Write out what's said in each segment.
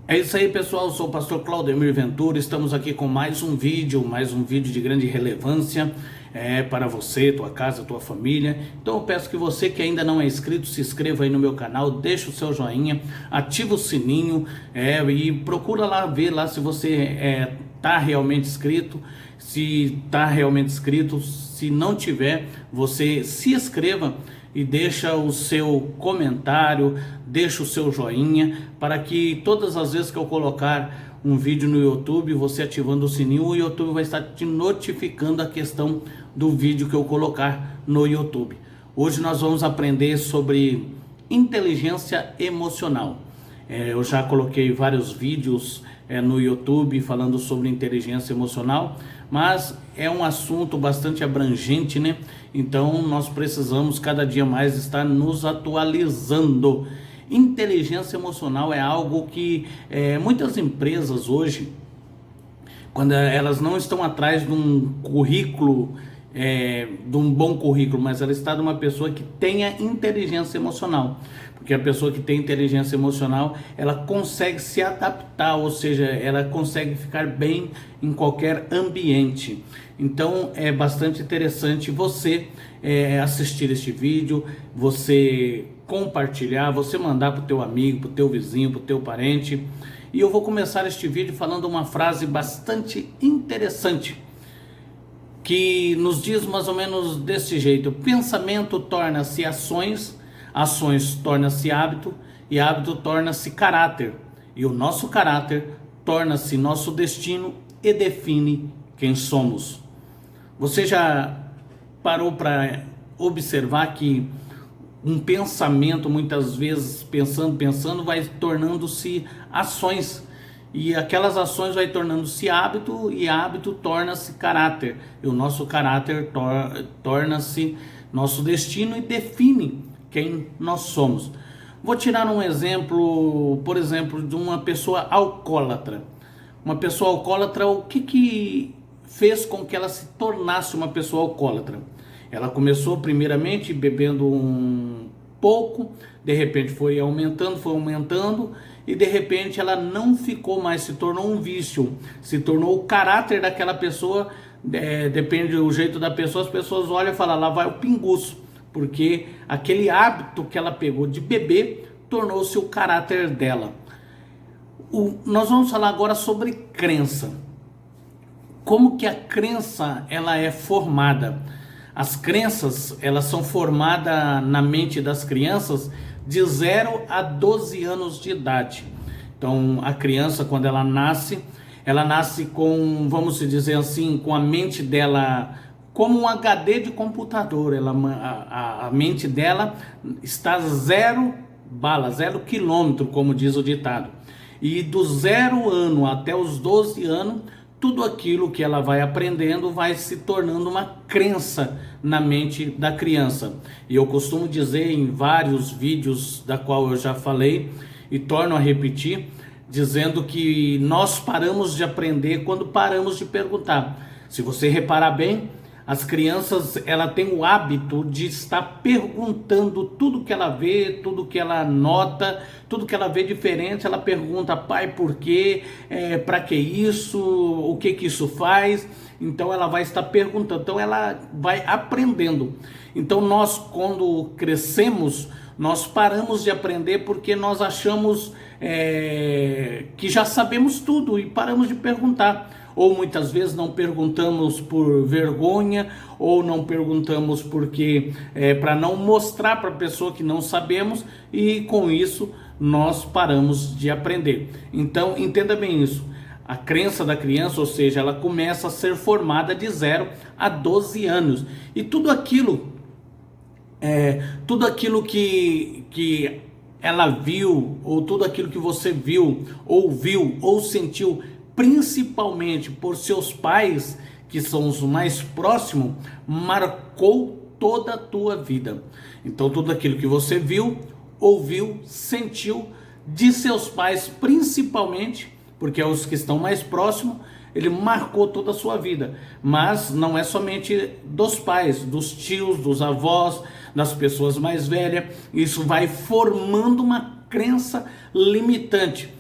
É isso aí, pessoal. Eu sou o pastor Claudemir Ventura. Estamos aqui com mais um vídeo de grande relevância para você, tua casa, tua família. Então eu peço que você que ainda não é inscrito, se inscreva aí no meu canal, deixa o seu joinha, ativa o sininho e procura lá ver lá se você está realmente inscrito. Se está realmente inscrito, se não tiver, você se inscreva e deixa o seu comentário, deixa o seu joinha, para que todas as vezes que eu colocar um vídeo no YouTube, você ativando o sininho, o YouTube vai estar te notificando a questão do vídeo que eu colocar no YouTube. Hoje nós vamos aprender sobre inteligência emocional. Eu já coloquei vários vídeos no YouTube falando sobre inteligência emocional, mas é um assunto bastante abrangente, né? Então nós precisamos cada dia mais estar nos atualizando. Inteligência emocional é algo que muitas empresas hoje, quando elas não estão atrás de um currículo, de um bom currículo, mas ela está de uma pessoa que tenha inteligência emocional, porque a pessoa que tem inteligência emocional, ela consegue se adaptar, ou seja, ela consegue ficar bem em qualquer ambiente. Então é bastante interessante você assistir este vídeo, você compartilhar, você mandar para o teu amigo, para o teu vizinho, para o teu parente. E eu vou começar este vídeo falando uma frase bastante interessante, que nos diz mais ou menos desse jeito: pensamento torna-se ações, ações torna-se hábito, e hábito torna-se caráter, e o nosso caráter torna-se nosso destino e define quem somos. Você já parou para observar que um pensamento, muitas vezes pensando, vai tornando-se ações, e aquelas ações vai tornando-se hábito, e hábito torna-se caráter, e o nosso caráter torna-se nosso destino e define quem nós somos. Vou tirar um exemplo, por exemplo, de uma pessoa alcoólatra. Uma pessoa alcoólatra, o que fez com que ela se tornasse uma pessoa alcoólatra? Ela começou primeiramente bebendo um pouco, de repente foi aumentando, e de repente ela não ficou mais, se tornou um vício, se tornou o caráter daquela pessoa. Depende do jeito da pessoa, as pessoas olham e falam: lá vai o pinguço, porque aquele hábito que ela pegou de beber tornou-se o caráter dela. Nós vamos falar agora sobre crença. Como que a crença ela é formada? As crenças, elas são formadas na mente das crianças de 0 a 12 anos de idade. Então, a criança, quando ela nasce com, vamos dizer assim, com a mente dela como um HD de computador. A mente dela está zero quilômetro, como diz o ditado. E do 0 ano até os 12 anos, tudo aquilo que ela vai aprendendo vai se tornando uma crença na mente da criança. E eu costumo dizer em vários vídeos da qual eu já falei, e torno a repetir, dizendo que nós paramos de aprender quando paramos de perguntar. Se você reparar bem, as crianças, ela tem o hábito de estar perguntando tudo que ela vê, tudo que ela nota, tudo que ela vê diferente. Ela pergunta: pai, por quê? Para que isso? O que isso faz? Então ela vai estar perguntando, então ela vai aprendendo. Então nós, quando crescemos, nós paramos de aprender porque nós achamos que já sabemos tudo e paramos de perguntar. Ou muitas vezes não perguntamos por vergonha, ou não perguntamos porque para não mostrar para a pessoa que não sabemos, e com isso nós paramos de aprender. Então entenda bem isso. A crença da criança, ou seja, ela começa a ser formada de 0 a 12 anos. E tudo aquilo que ela viu, ou tudo aquilo que você viu, ouviu ou sentiu, principalmente por seus pais, que são os mais próximos, marcou toda a tua vida. Então tudo aquilo que você viu, ouviu, sentiu de seus pais, principalmente, porque é os que estão mais próximos, ele marcou toda a sua vida. Mas não é somente dos pais, dos tios, dos avós, das pessoas mais velhas. Isso vai formando uma crença limitante.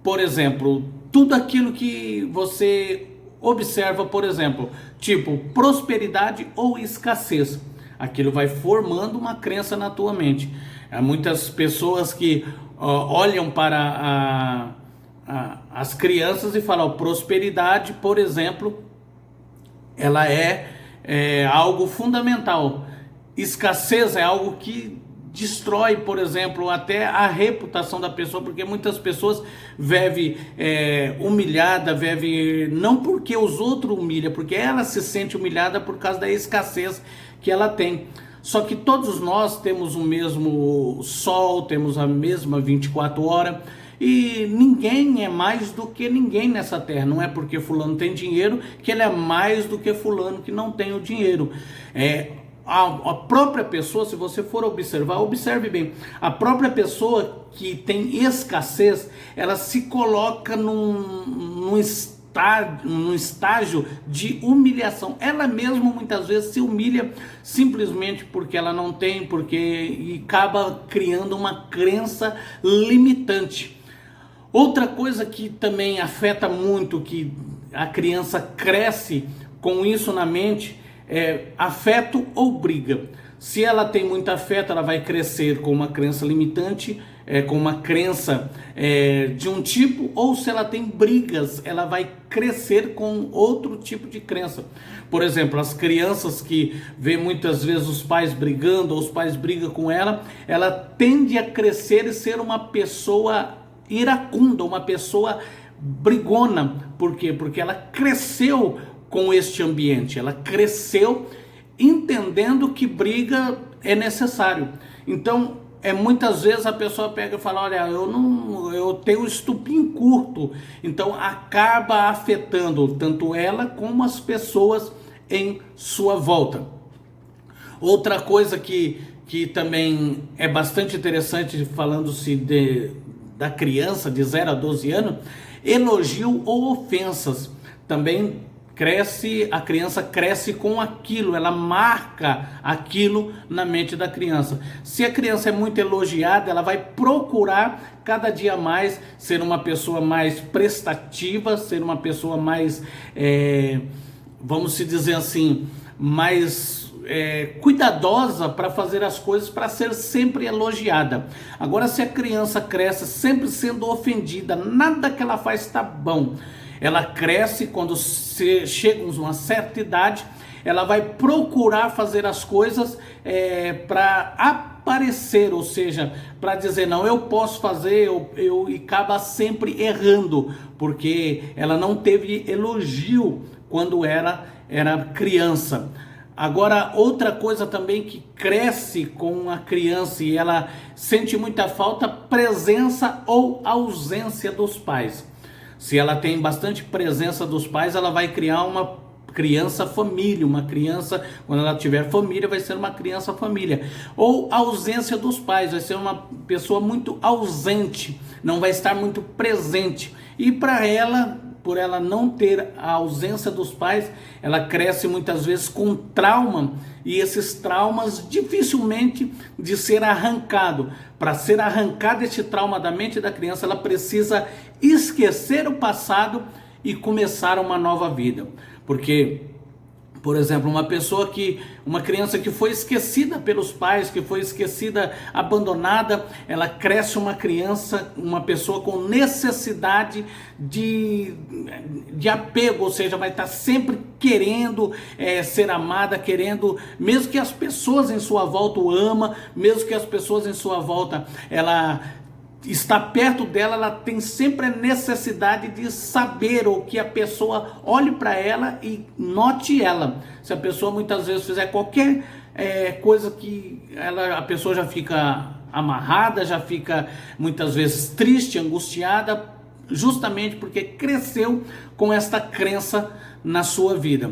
por exemplo, tudo aquilo que você observa, por exemplo, tipo prosperidade ou escassez, aquilo vai formando uma crença na tua mente. Há muitas pessoas que olham para as crianças e falam, prosperidade, por exemplo, ela é algo fundamental. Escassez é algo que destrói, por exemplo, até a reputação da pessoa, porque muitas pessoas vivem humilhada, vivem não porque os outros humilham, porque ela se sente humilhada por causa da escassez que ela tem. Só que todos nós temos o mesmo sol, temos a mesma 24 horas, e ninguém é mais do que ninguém nessa terra. Não é porque fulano tem dinheiro que ele é mais do que fulano que não tem o dinheiro. A própria pessoa, se você for observar, observe bem, a própria pessoa que tem escassez, ela se coloca num estágio de humilhação. Ela mesma muitas vezes se humilha simplesmente porque ela não tem, e acaba criando uma crença limitante. Outra coisa que também afeta muito, que a criança cresce com isso na mente, é afeto ou briga. Se ela tem muito afeto, ela vai crescer com uma crença limitante, com uma crença de um tipo, ou se ela tem brigas, ela vai crescer com outro tipo de crença. Por exemplo, as crianças que vê muitas vezes os pais brigando, ou os pais brigam com ela tende a crescer e ser uma pessoa iracunda, uma pessoa brigona. Por quê? Porque ela cresceu com este ambiente, ela cresceu entendendo que briga é necessário. Então, muitas vezes a pessoa pega e fala, olha, eu tenho estupim curto, então acaba afetando tanto ela como as pessoas em sua volta. Outra coisa que também é bastante interessante, falando-se da criança de 0 a 12 anos, elogio ou ofensas. Também a criança cresce com aquilo, ela marca aquilo na mente da criança. Se a criança é muito elogiada, ela vai procurar cada dia mais ser uma pessoa mais prestativa, ser uma pessoa mais, vamos dizer assim, mais cuidadosa para fazer as coisas, para ser sempre elogiada. Agora, se a criança cresce sempre sendo ofendida, nada que ela faz está bom, ela cresce, quando chega a uma certa idade, ela vai procurar fazer as coisas para aparecer, ou seja, para dizer, não, eu posso fazer, e acaba sempre errando, porque ela não teve elogio quando era criança. Agora, outra coisa também que cresce com a criança e ela sente muita falta, presença ou ausência dos pais. Se ela tem bastante presença dos pais, ela vai criar uma criança família, uma criança, quando ela tiver família, vai ser uma criança família. Ou ausência dos pais, vai ser uma pessoa muito ausente, não vai estar muito presente. E para ela, por ela não ter a ausência dos pais, ela cresce muitas vezes com trauma, e esses traumas dificilmente de ser arrancado. Para ser arrancado esse trauma da mente da criança, ela precisa esquecer o passado e começar uma nova vida. Porque, por exemplo, uma criança que foi esquecida pelos pais, que foi esquecida, abandonada, ela cresce uma criança, uma pessoa com necessidade de apego, ou seja, vai estar sempre querendo ser amada, querendo, mesmo que as pessoas em sua volta o amam, mesmo que as pessoas em sua volta ela está perto dela, ela tem sempre a necessidade de saber, ou que a pessoa olhe para ela e note ela. Se a pessoa muitas vezes fizer qualquer coisa que a pessoa já fica amarrada, já fica muitas vezes triste, angustiada, justamente porque cresceu com esta crença na sua vida.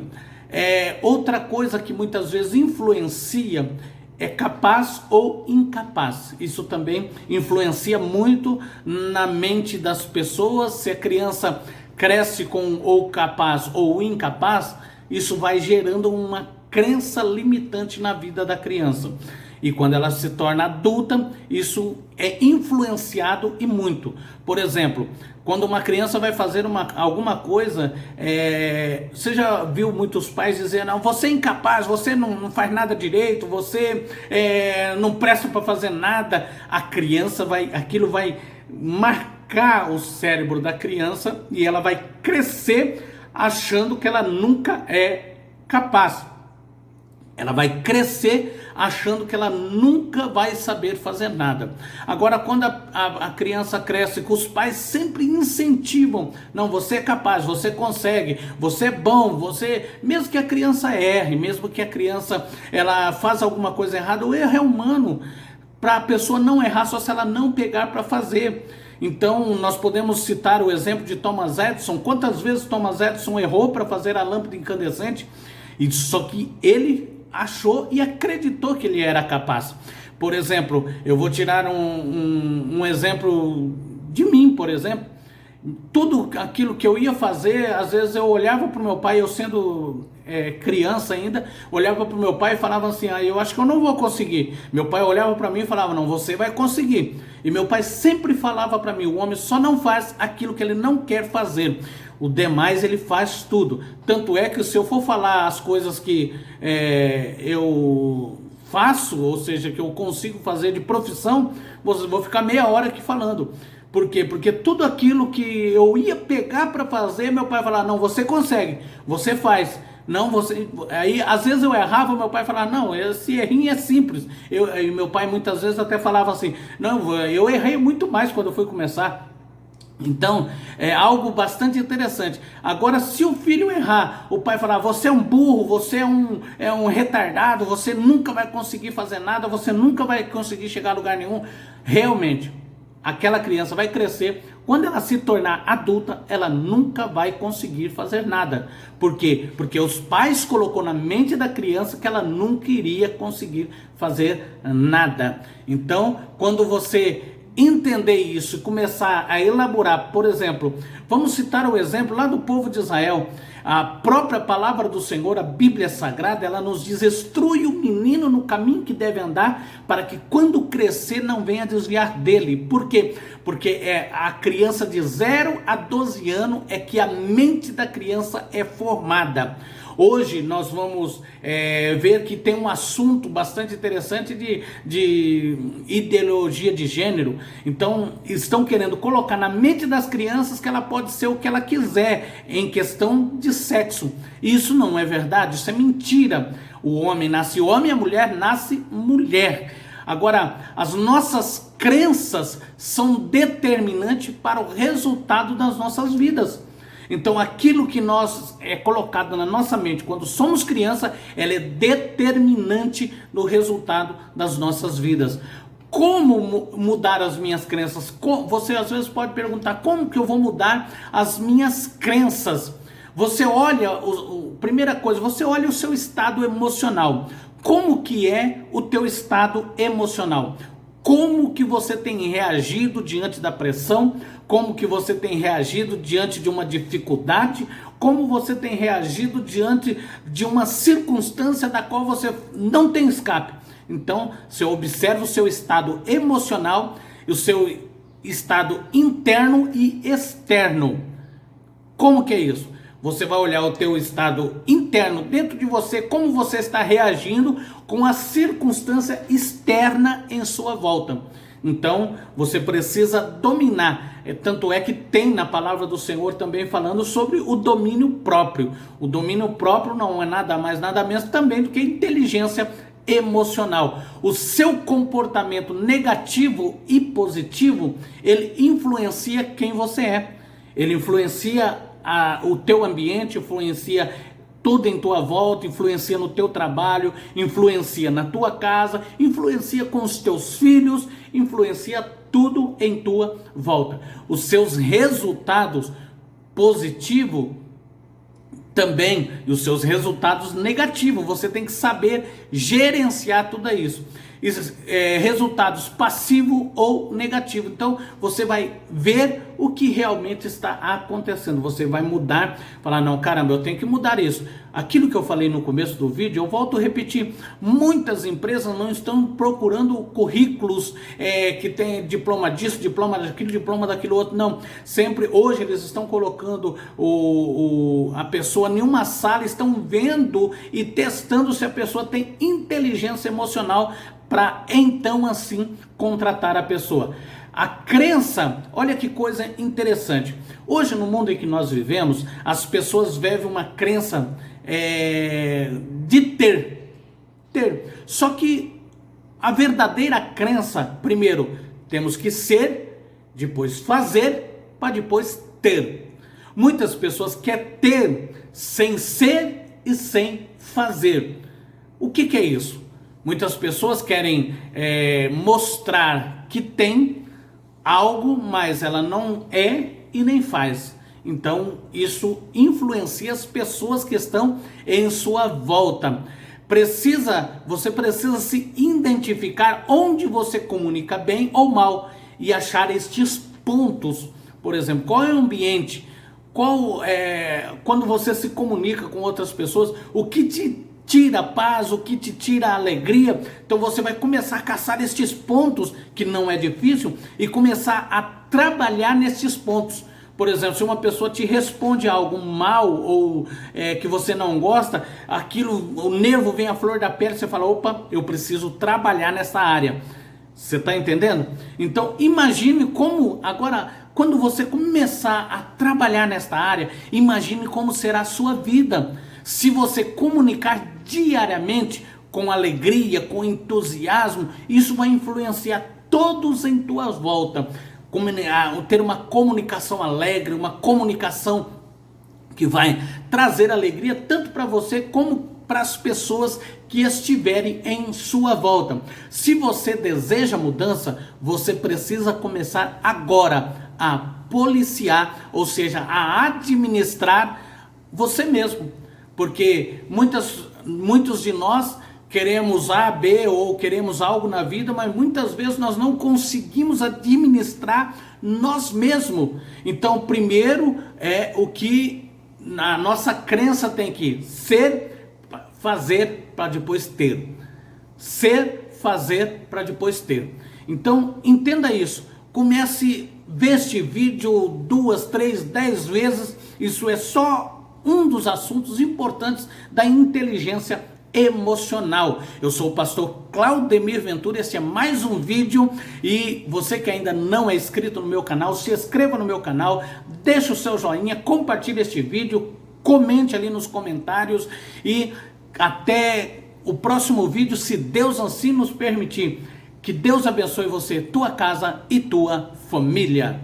Outra coisa que muitas vezes influencia é capaz ou incapaz. Isso também influencia muito na mente das pessoas. Se a criança cresce com ou capaz ou incapaz, isso vai gerando uma crença limitante na vida da criança. E quando ela se torna adulta, isso é influenciado e muito. Por exemplo, quando uma criança vai fazer alguma coisa, você já viu muitos pais dizendo: não, você é incapaz, você não faz nada direito, você não presta para fazer nada. A criança aquilo vai marcar o cérebro da criança e ela vai crescer achando que ela nunca é capaz. Ela vai crescer achando que ela nunca vai saber fazer nada. Agora, quando a criança cresce, que os pais sempre incentivam: não, você é capaz, você consegue, você é bom, mesmo que a criança erre, mesmo que a criança ela faça alguma coisa errada, o erro é humano, para a pessoa não errar só se ela não pegar para fazer. Então, nós podemos citar o exemplo de Thomas Edison. Quantas vezes Thomas Edison errou para fazer a lâmpada incandescente? E só que ele achou e acreditou que ele era capaz. Por exemplo, eu vou tirar um exemplo de mim, por exemplo. Tudo aquilo que eu ia fazer, às vezes eu olhava para o meu pai, eu sendo criança ainda, olhava para o meu pai e falava assim: eu acho que eu não vou conseguir. Meu pai olhava para mim e falava: não, você vai conseguir. E meu pai sempre falava para mim: o homem só não faz aquilo que ele não quer fazer, o demais ele faz tudo. Tanto é que se eu for falar as coisas que eu faço, ou seja, que eu consigo fazer de profissão, vou ficar meia hora aqui falando. Por quê? Porque tudo aquilo que eu ia pegar para fazer, meu pai falava: não, você consegue, você faz. Não, você. Aí às vezes eu errava, meu pai falava: não, esse errinho é simples. E meu pai muitas vezes até falava assim: não, eu errei muito mais quando eu fui começar. Então, é algo bastante interessante. Agora, se o filho errar, o pai falar: você é um burro, você é um retardado, você nunca vai conseguir fazer nada, você nunca vai conseguir chegar a lugar nenhum. Realmente, aquela criança vai crescer. Quando ela se tornar adulta, ela nunca vai conseguir fazer nada. Por quê? Porque os pais colocou na mente da criança que ela nunca iria conseguir fazer nada. Então, quando você entender isso e começar a elaborar, por exemplo, vamos citar o exemplo lá do povo de Israel. A própria palavra do Senhor, a Bíblia Sagrada, ela nos diz: instrui o menino no caminho que deve andar, para que quando crescer não venha desviar dele. Por quê? Porque a criança de 0 a 12 anos é que a mente da criança é formada. Hoje nós vamos ver que tem um assunto bastante interessante de ideologia de gênero. Então estão querendo colocar na mente das crianças que ela pode ser o que ela quiser em questão de sexo. Isso não é verdade, isso é mentira. O homem nasce homem, a mulher nasce mulher. Agora, as nossas crenças são determinantes para o resultado das nossas vidas. Então aquilo que é colocado na nossa mente quando somos criança, ela é determinante no resultado das nossas vidas. Como mudar as minhas crenças? Você às vezes pode perguntar: como que eu vou mudar as minhas crenças? Você olha, primeira coisa, você olha o seu estado emocional. Como que é o teu estado emocional? Como que você tem reagido diante da pressão? Como que você tem reagido diante de uma dificuldade? Como você tem reagido diante de uma circunstância da qual você não tem escape? Então, você observa o seu estado emocional, o seu estado interno e externo. Como que é isso? Você vai olhar o teu estado interno dentro de você, como você está reagindo com a circunstância externa em sua volta. Então, você precisa dominar. Tanto é que tem na palavra do Senhor também falando sobre o domínio próprio. O domínio próprio não é nada mais, nada menos também do que inteligência emocional. O seu comportamento negativo e positivo, ele influencia quem você é. Ele influencia o teu ambiente, influencia tudo em tua volta, influencia no teu trabalho, influencia na tua casa, influencia com os teus filhos, influencia tudo em tua volta. Os seus resultados positivos também, e os seus resultados negativos, você tem que saber gerenciar tudo isso. resultados passivo ou negativo. Então você vai ver o que realmente está acontecendo, você vai mudar, falar, não, caramba, eu tenho que mudar isso. Aquilo que eu falei no começo do vídeo, eu volto a repetir, muitas empresas não estão procurando currículos que tem diploma disso, diploma daquilo, diploma daquilo outro, não. Sempre, hoje eles estão colocando a pessoa em uma sala, estão vendo e testando se a pessoa tem inteligência emocional para então assim contratar a pessoa. A crença, olha que coisa interessante. Hoje no mundo em que nós vivemos, as pessoas vivem uma crença de ter. Só que a verdadeira crença, primeiro temos que ser, depois fazer, para depois ter. Muitas pessoas querem ter sem ser e sem fazer. O que é isso? Muitas pessoas querem mostrar que tem algo, mas ela não é e nem faz. Então isso influencia as pessoas que estão em sua volta. Você precisa se identificar onde você comunica bem ou mal e achar estes pontos. Por exemplo, qual é o ambiente? Quando você se comunica com outras pessoas, o que te tira paz, o que te tira alegria. Então você vai começar a caçar estes pontos, que não é difícil, e começar a trabalhar nesses pontos. Por exemplo, se uma pessoa te responde algo mal ou que você não gosta, o nervo vem à flor da pele, você fala, opa, eu preciso trabalhar nessa área. Você está entendendo? Então imagine como, agora, quando você começar a trabalhar nesta área, imagine como será a sua vida. Se você comunicar diariamente com alegria, com entusiasmo, isso vai influenciar todos em tua volta. Ter uma comunicação alegre, uma comunicação que vai trazer alegria tanto para você como para as pessoas que estiverem em sua volta. Se você deseja mudança, você precisa começar agora a policiar, ou seja, a administrar você mesmo. Porque muitos de nós queremos A, B ou queremos algo na vida, mas muitas vezes nós não conseguimos administrar nós mesmos. Então, primeiro é o que a nossa crença tem que ser, fazer para depois ter. Ser, fazer para depois ter. Então, entenda isso. Comece a ver este vídeo 2, 3, 10 vezes. Isso é só um dos assuntos importantes da inteligência emocional. Eu sou o pastor Claudemir Ventura, este é mais um vídeo e você que ainda não é inscrito no meu canal, se inscreva no meu canal, deixa o seu joinha, compartilhe este vídeo, comente ali nos comentários e até o próximo vídeo, se Deus assim nos permitir. Que Deus abençoe você, tua casa e tua família.